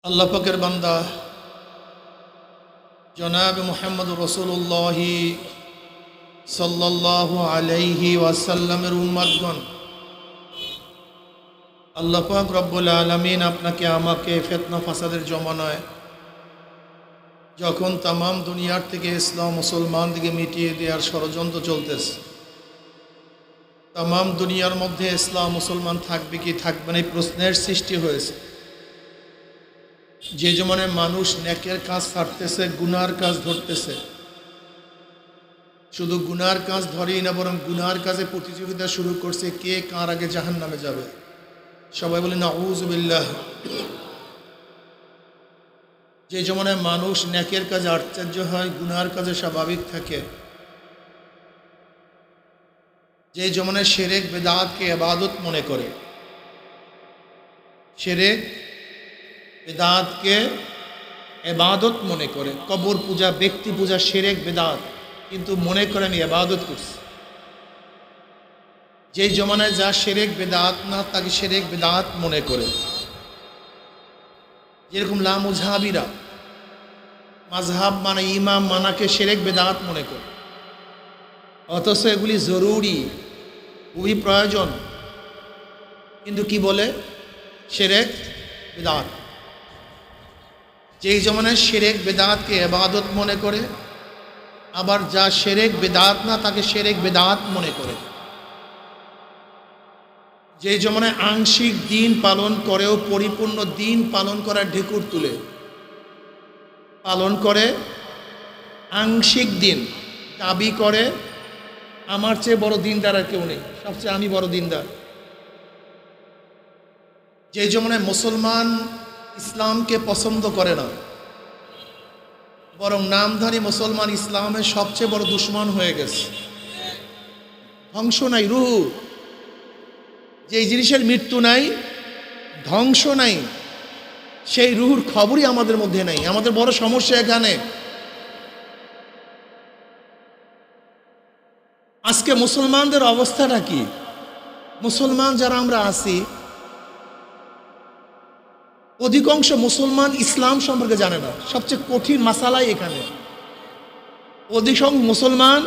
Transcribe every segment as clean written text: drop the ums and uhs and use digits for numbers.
আল্লাহ পাকের বান্দা জনাব মুহাম্মদ রাসূলুল্লাহ সাল্লাল্লাহু আলাইহি ওয়াসাল্লামের উম্মতগণ, আল্লাহ পাক রব্বুল আলামিন আপনাকে আমাকে ফিতনা ফাসাদের জমানায় যখন তামাম দুনিয়ার থেকে ইসলাম মুসলমান দিকে মিটিয়ে দেওয়ার ষড়যন্ত্র চলতেছে, তামাম দুনিয়ার মধ্যে ইসলাম মুসলমান থাকবে কি থাকবে না এই প্রশ্নের সৃষ্টি হয়েছে। যে জমানে মানুষ নেকের কাজ ছাড়তেছে, গুনার কাজ ধরতেছে, শুধু গুনার কাজ ধরেই না বরং গুনার কাজে প্রতিযোগিতা শুরু করছে, কে কার আগে জাহান্নামে যাবে। সবাই বলে নাউযু বিল্লাহ। যে জমানে মানুষ নেকের কাজে আশ্চর্য হয়, গুনার কাজে স্বাভাবিক থাকে, যে জমানে শিরক বিদআতকে ইবাদত মনে করে, শিরক বিদআতকে ইবাদত মনে করে, কবর পূজা, ব্যক্তি পূজা শিরক বিদআত, কিন্তু মনে করে আমি ইবাদত করছি। যেই জমানায় যা শিরক বিদআত না তাকে শিরক বিদআত মনে করে, যেরকম লা মুযহাবিরা মাযহাব মানে ইমাম মানাকে শিরক বিদআত মনে করে, অথচ এগুলি জরুরি, খুবই প্রয়োজন, কিন্তু কি বলে শিরক বিদআত। যেই জমানায় শিরক বিদআতকে ইবাদত মনে করে, আবার যা শিরক বিদআত না তাকে শিরক বিদআত মনে করে। যেই জমানায় আংশিক দিন পালন করেও পরিপূর্ণ দিন পালন করার ঢেকুর তুলে পালন করে, আংশিক দিন দাবি করে আমার চেয়ে বড় দিনদার আর কেউ নেই, সবচেয়ে আমি বড় দিনদার। যে জমানায় মুসলমান ইসলামকে পছন্দ করে না, বরং নামধারী মুসলমান ইসলামের সবচেয়ে বড় দুশমন হয়ে গেছে। ধ্বংস নাই রুহু, যেই জিনিসের মৃত্যু নাই, ধ্বংস নাই, সেই রুহুর খবরই আমাদের মধ্যে নাই। আমাদের বড় সমস্যা এখানে। আজকে মুসলমানদের অবস্থাটা কি? মুসলমান যারা আমরা আছি, অধিকাংশ মুসলমান ইসলাম সম্পর্কে জানে না। সবচেয়ে কঠিন মাসালাই এখানে। অধিকাংশ মুসলমান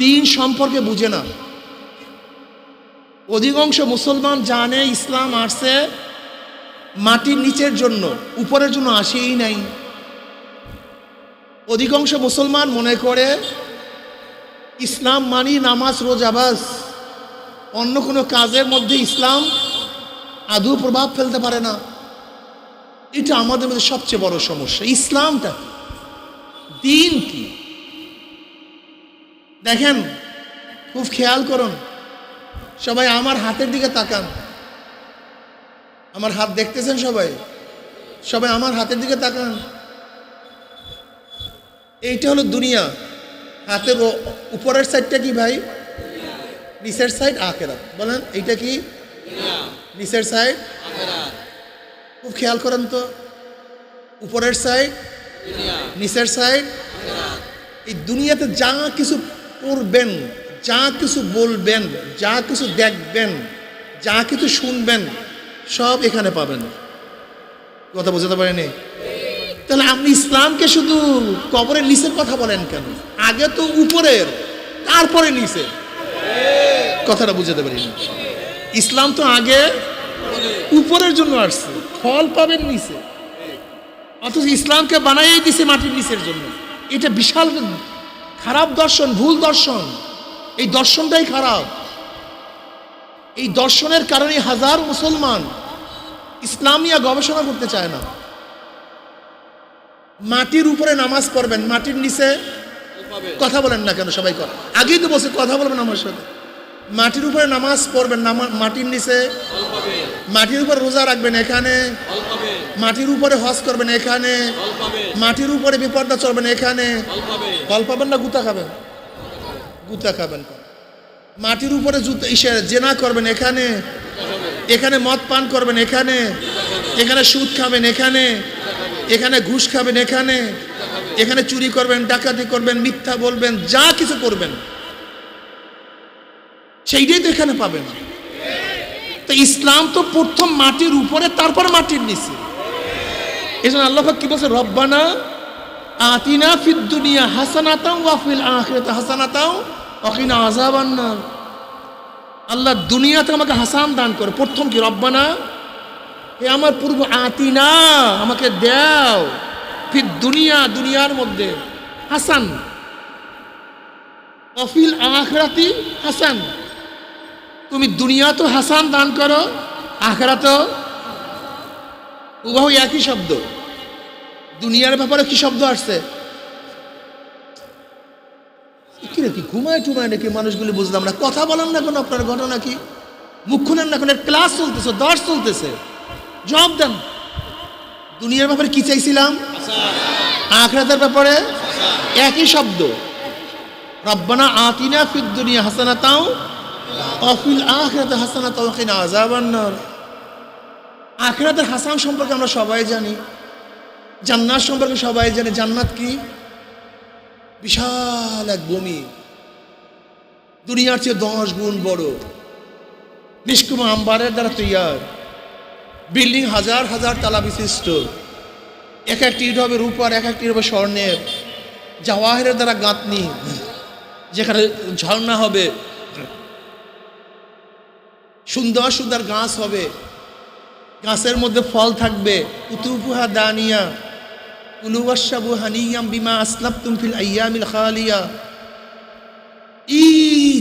দিন সম্পর্কে বুঝে না। অধিকাংশ মুসলমান জানে ইসলাম আসছে মাটির নিচের জন্য, উপরের জন্য আসেই নাই। অধিকাংশ মুসলমান মনে করে ইসলাম মানি নামাজ রোজা বাস, অন্য কোনো কাজের মধ্যে ইসলাম আদৌ প্রভাব ফেলতে পারে না। এটা আমাদের মধ্যে সবচেয়ে বড় সমস্যা। ইসলামটা দিন কি দেখেন, খুব খেয়াল করুন। সবাই আমার হাতের দিকে তাকান। আমার হাত দেখতেছেন সবাই? সবাই আমার হাতের দিকে তাকান। এইটা হলো দুনিয়া। হাতের উপরের সাইডটা কি ভাই? নিচের সাইড আখিরাত। বলেন এইটা কি? নিচের সাইড আখিরাত। খুব খেয়াল করেন তো, উপরের সাইড নিচের সাইড আখিরাত। এই দুনিয়াতে যা কিছু করবেন, যা কিছু বলবেন, যা কিছু দেখবেন, যা কিছু শুনবেন, সব এখানে পাবেন। কথা বুঝতে পারেনি? তাহলে আপনি ইসলামকে শুধু কবরের নিচের কথা বলেন কেন? আগে তো উপরের, তারপরে নিচের। কথাটা বুঝতে পারিনি। ইসলাম তো আগে উপরের জন্য আসছে, ফল পাবেন নিচে, অথচ ইসলামকে বানাই দিছে মাটির নিচের জন্য। এটা বিশাল খারাপ দর্শন, ভুল দর্শন। এই দর্শনটাই খারাপ। এই দর্শনের কারণে হাজার মুসলমান ইসলাম নিয়ে গবেষণা করতে চায় না। মাটির উপরে নামাজ পড়বেন, মাটির নিচে কথা বলেন না কেন? সবাই কথা আগেই তো বসে কথা বলবেন আমার সাথে। মাটির উপরে নামাজ পড়বেন, মাটির নিচে। মাটির উপরে রোজা রাখবেন, এখানে। মাটির উপরে হজ করবেন, এখানে। মাটির উপরে বিপর্দা চলবেন, এখানে। ফল পাবেন না গুতা খাবেন? গুতা খাবেন। মাটির উপরে জেনা করবেন, এখানে। এখানে মদ পান করবেন, এখানে। এখানে সুদ খাবেন, এখানে। এখানে ঘুষ খাবেন, এখানে। এখানে চুরি করবেন, ডাকাতি করবেন, মিথ্যা বলবেন, যা কিছু করবেন সেইটাই তো এখানে পাবেন। তো ইসলাম তো প্রথম মাটির উপরে, তারপর মাটির নিচে। এজন্য আল্লাহ পাক কি বলছে, রব্বানা আতিনা ফিদ দুনিয়া হাসানাতাও ওয়া ফিল আখিরাতি হাসানাতাও ওয়া কিনা আযাবান্নার। আল্লাহ দুনিয়াতে আমাকে হাসান দান করে। প্রথম কি, রব্বানা, হে আমার পূর্ব, আতিনা, আমাকে দাও, ফিদ দুনিয়া, দুনিয়ার মধ্যে, হাসান, ওয়া ফিল আখিরাতি হাসান, তুমি দুনিয়া তো হাসান দান করো, আখিরাতেও। উভয় একই শব্দ। দুনিয়ার ব্যাপারে কি শব্দ আসছে? কি নাকি ঘুমায় টুমায় নাকি মানুষগুলি, বুঝলাম না। কথা বলেন না কেন? আপনার ঘটনা কি? মুখ খুলেন না কেন? ক্লাস চলতেছে, দর্শ চলতেছে, জবাব দেন। দুনিয়ার ব্যাপারে কি চাইছিলাম? আখিরাতের ব্যাপারে একই শব্দ। রব্বানা আতিনা ফিদ দুনিয়া হাসানাতাও ওয়া ফিল আখিরাতি হাসানাতাও ওয়া কিনা আযাবান্নার। আখিরাতের হাসান সম্পর্কে আমরা সবাই জানি, জান্নাত সম্পর্কে সবাই জানে। জান্নাত কি? বিশাল এক ভূমি, দুনিয়ার চেয়ে 10 গুণ বড়, নিষ্কুম আম্বারের দ্বারা তৈয়ার, বিল্ডিং হাজার হাজার তালা বিশিষ্ট, এক একটি ইট হবে রূপার, এক একটি হবে স্বর্ণের, জাওয়াহিরের দ্বারা গাঁথনি, যেখানে ঝর্ণা হবে, সুন্দর সুন্দর গাছ হবে, গাছের মধ্যে ফল থাকবে, কুতুফুহা দানিয়া কুলু ওয়াশরাবু হানিয়াম বিমা আসলাফতুম ফিল আইয়ামিল খালিয়া।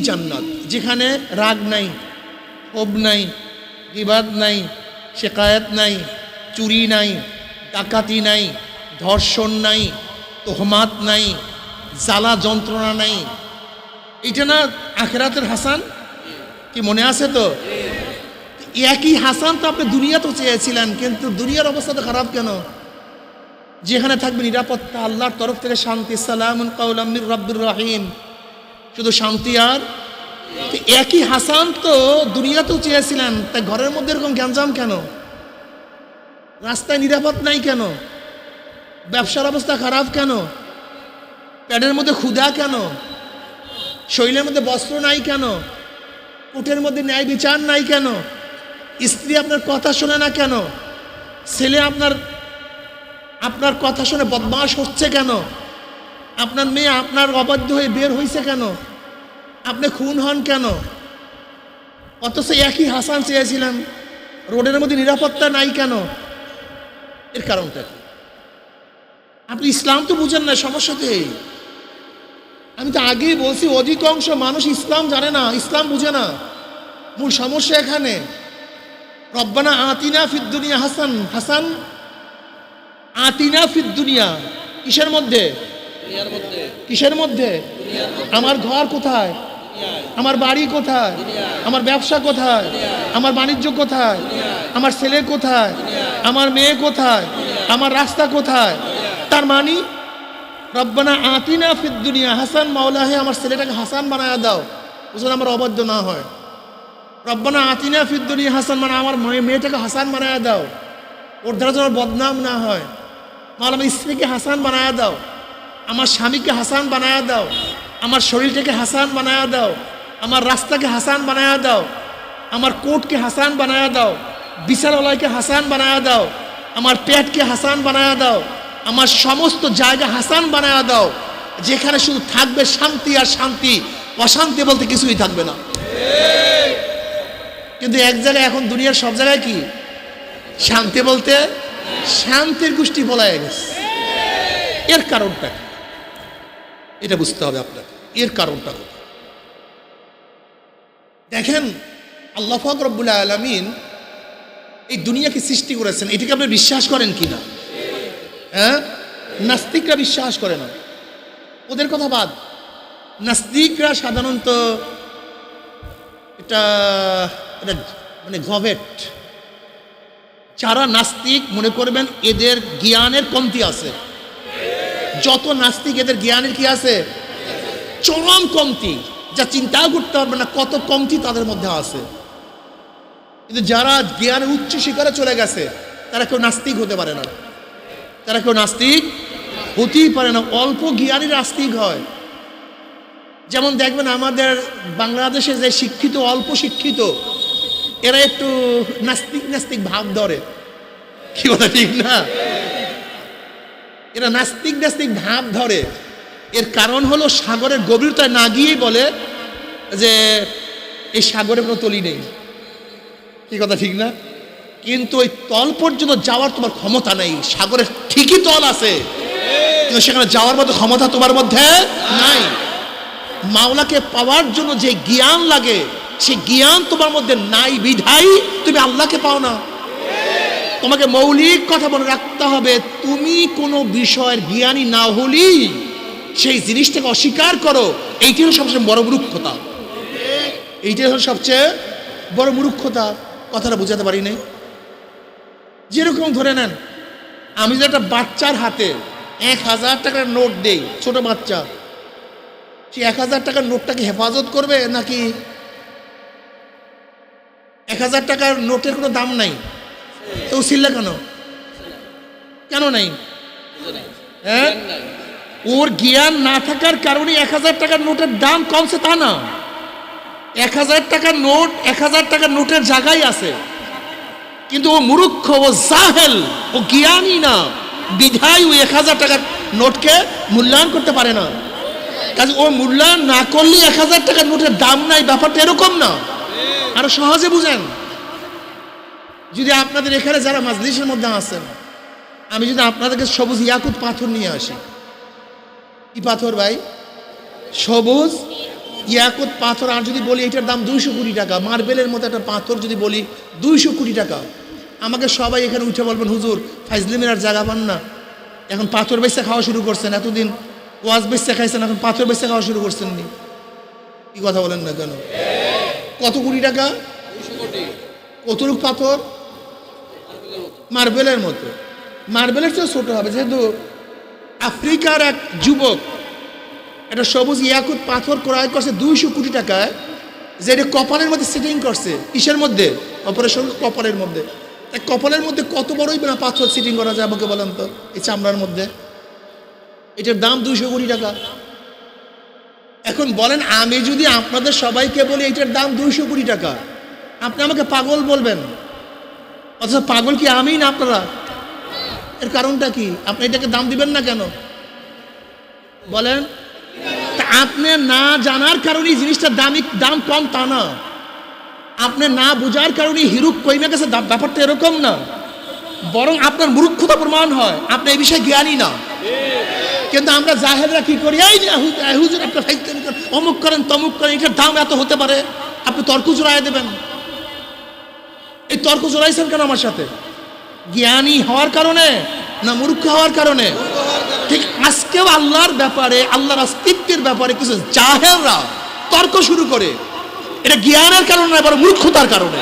জান্নাত, যেখানে রাগ নাই, ক্ষোভ নাই, বিবাদ নাই, শেকায়েত নাই, চুরি নাই, ডাকাতি নাই, ধর্ষণ নাই, তোহমাত নাই, জ্বালা যন্ত্রণা নাই। এটা না আখিরাতের হাসান? কি মনে আছে তো? একই হাসান তো আপনি দুনিয়াতেও চেয়েছিলেন, কিন্তু দুনিয়ার অবস্থা তো খারাপ কেন? যেখানে থাকবে নিরাপত্তা, আল্লাহর তরফ থেকে শান্তি, সালামুন কাওলাম মির রাব্বির রহিম, শুধু শান্তি। আর একই হাসান তো দুনিয়াতেও চেয়েছিলেন, তাই ঘরের মধ্যে এরকম গ্যাঞ্জাম কেন? রাস্তায় নিরাপদ নাই কেন? ব্যবসার অবস্থা খারাপ কেন? প্যাডের মধ্যে ক্ষুধা কেন? শরীরের মধ্যে বস্ত্র নাই কেন? কোর্টের মধ্যে ন্যায় বিচার নাই কেন? স্ত্রী আপনার কথা শোনে না কেন? ছেলে আপনার কথা শুনে বদমাশ হচ্ছে কেন? আপনার মেয়ে আপনার অবাধ্য হয়ে বের হয়েছে কেন? আপনি খুন হন কেন? অথচ একই হাসান চেয়েছিলেন, রোডের মধ্যে নিরাপত্তা নাই কেন? এর কারণটা কি? আপনি ইসলাম তো বুঝেন না, সমস্যা তো এই। আমি তো আগেই বলছি, অধিকাংশ মানুষ ইসলাম জানে না, ইসলাম বুঝে না। মূল সমস্যা এখানে। রব্বানা আতিনা ফিদ দুনিয়া হাসান, হাসান আতিনা ফিদ দুনিয়া, কিসের মধ্যে? কিসের মধ্যে? আমার ঘর কোথায়? আমার বাড়ি কোথায়? আমার ব্যবসা কোথায়? আমার বাণিজ্য কোথায়? আমার ছেলে কোথায়? আমার মেয়ে কোথায়? আমার রাস্তা কোথায়? তার মানে রব্বানা আতিনা ফিদ দুনিয়া হাসান, মাওলা হে আমার ছেলেটাকে হাসান বানায়া দাও, বুঝলেন, আমার অবাধ্য না হয়। রব্বানা আতিনা ফিদ দুনিয়া হাসান মানে আমার মেয়েটাকে হাসান বানায়া দাও, ওর দ্বারা যেন বদনাম না হয়। মাওলা আমার স্ত্রীকে হাসান বানায়া দাও, আমার স্বামীকে হাসান বানায়া দাও, আমার শরীরটাকে হাসান বানায়া দাও, আমার রাস্তাকে হাসান বানায়া দাও, আমার কোর্টকে হাসান বানায়া দাও, বিচারালয়কে হাসান বানায়া দাও, আমার পেটকে হাসান বানায়া দাও, আমার সমস্ত জায়গা হাসান বানায়া দাও, যেখানে শুধু থাকবে শান্তি আর শান্তি, অশান্তি বলতে কিছুই থাকবে না। কিন্তু এক জায়গায় এখন দুনিয়ার সব জায়গায় কি শান্তি বলতে শান্তির গোষ্ঠী বলায় গেছে। এর কারণটা কি? এটা বুঝতে হবে আপনাকে, এর কারণটা কি? দেখেন, আল্লাহ পাক রব্বুল আলামিন এই দুনিয়াকে সৃষ্টি করেছেন, এটাকে আপনি বিশ্বাস করেন কিনা? হ্যাঁ, নাস্তিকরা বিশ্বাস করে না, ওদের কথা বাদ। নাস্তিকরা সাধারণত এটা মানে গভেট, যারা নাস্তিক মনে করবেন এদের জ্ঞানের কমতি আছে। যত নাস্তিক এদের জ্ঞানের কি আছে? চরম কমতি, যা চিন্তাও করতে পারবে না কত কমতি তাদের মধ্যে আছে। কিন্তু যারা জ্ঞানের উচ্চ শিখরে চলে গেছে তারা কেউ নাস্তিক হতে পারে না, তারা কেউ নাস্তিক হতেই পারে না। অল্প জ্ঞানী নাস্তিক হয়। যেমন দেখবেন আমাদের বাংলাদেশে যে শিক্ষিত, অল্প শিক্ষিত, এরা একটু নাস্তিক নাস্তিক ভাব ধরে, কি কথা ঠিক না? এরা নাস্তিক নাস্তিক ভাব ধরে। এর কারণ হলো সাগরের গভীরতায় না গিয়েই বলে যে এই সাগরে কোনো তলি নেই। কি কথা ঠিক না? কিন্তু ওই তল পর্যন্ত যাওয়ার তোমার ক্ষমতা নেই। সাগরের ঠিকই তল আছে, কিন্তু সেখানে যাওয়ার মতো ক্ষমতা তোমার মধ্যে নাই। মাওলাকে পাওয়ার জন্য যে জ্ঞান লাগে, সে জ্ঞান তোমার মধ্যে নাই বিধাই তুমি আল্লাহকে পাও না। তোমাকে মৌলিক কথা মনে রাখতে হবে, তুমি কোনো বিষয়ের জ্ঞানী না হলেই সেই জিনিসটাকে অস্বীকার করো, এইটাই হলো সবচেয়ে বড় মূর্খতা। এইটাই হলো সবচেয়ে বড় মূর্খতা। কথাটা বোঝাতে পারি নাই। যেরকম ধরে নেন, আমি যদি একটা বাচ্চার হাতে 1000 টাকার নোট দেই, ছোট বাচ্চা, সে 1000 টাকার নোটটাকে হেফাজত করবে নাকি? 1000 টাকার নোটের কোনো দাম নাই, তো ছিল্লা কেন? কেন নাই? হ্যাঁ, ওর জ্ঞান না থাকার কারণে 1000 টাকার নোটের দাম কমছে তা না। 1000 টাকার নোট 1000 টাকার নোটের জায়গায় আছে, কিন্তু ও মূর্খ, ও জাহেল, ও জ্ঞানী না বিধায় ও 1000 টাকার নোটকে মূল্যায়ন করতে পারে না। কাজে ও মূল্যায়ন না করলে 1000 টাকার নোটের দাম নাই, ব্যাপারটা এরকম না। আরো সহজে বুঝেন, যদি আপনাদের এখানে যারা মাজলিসের মধ্যে আছেন, আমি যদি আপনাদেরকে সবুজ ইয়াকুত পাথর নিয়ে আসি। কি পাথর ভাই? সবুজ ইয়াকুত পাথর। আর যদি বলি এটার দাম 200 কোটি টাকা, মার্বেলের মতো একটা পাথর যদি বলি 200 কোটি টাকা, আমাকে সবাই এখানে উঠে বলবেন, হুজুর ফাইজলিমের আর জায়গা পান না, এখন পাথর বেচে খাওয়া শুরু করছেন, এতদিন ওয়াজ বেচে খাইছেন, এখন পাথর বেচে খাওয়া শুরু করছেন নি? কি কথা বলেন না কেন? কত কোটি টাকা? 200 কোটি। কতটুক পাথর? মার্বেলের মতো। মার্বেলের চেয়ে ছোট হবে, যেহেতু আফ্রিকার এক যুবক একটা সবুজ ইয়াকুত পাথর ক্রয় করছে 200 কোটি টাকায়, যেটা কপালের মধ্যে সেটিং করছে। কিসের মধ্যে? অপারেশন কপালের মধ্যে। কপালের মধ্যে কত বড়ই না পাথর সিটিং করা যায় আমাকে বলেন তো, এই চামড়ার মধ্যে? এটার দাম 200 কোটি টাকা। এখন বলেন, আমি যদি আপনাদের সবাইকে বলি এটার দাম 200 কোটি টাকা, আপনি আমাকে পাগল বলবেন, অথচ পাগল কি আমি না আপনারা? এর কারণটা কি? আপনি এটাকে দাম দিবেন না কেন বলেন? তা আপনি না জানার কারণে জিনিসটার দাম কম তা না, আপনি না বোঝার কারণে হিরুক কইমে গেছে, ব্যাপারটা এরকম না। বরং আপনার মূর্খতা প্রমাণ হয়, আপনি এই বিষয়ে জ্ঞানী না। কিন্তু আমরা জাহেলরা কি করি, এই হুজুর আপনার অমুক করেন তমুক করেন, এটার দাম এত হতে পারে, আপনি তর্ক জোড়ায় দেবেন। এই তর্ক জোড়াইছেন কেন আমার সাথে? জ্ঞানী হওয়ার কারণে না মূর্খ হওয়ার কারণে? ঠিক আজকেও আল্লাহর ব্যাপারে, আল্লাহর অস্তিত্বের ব্যাপারে কিছু জাহেলরা তর্ক শুরু করে, এটা জ্ঞানের কারণে না, বড় মূর্খতার কারণে।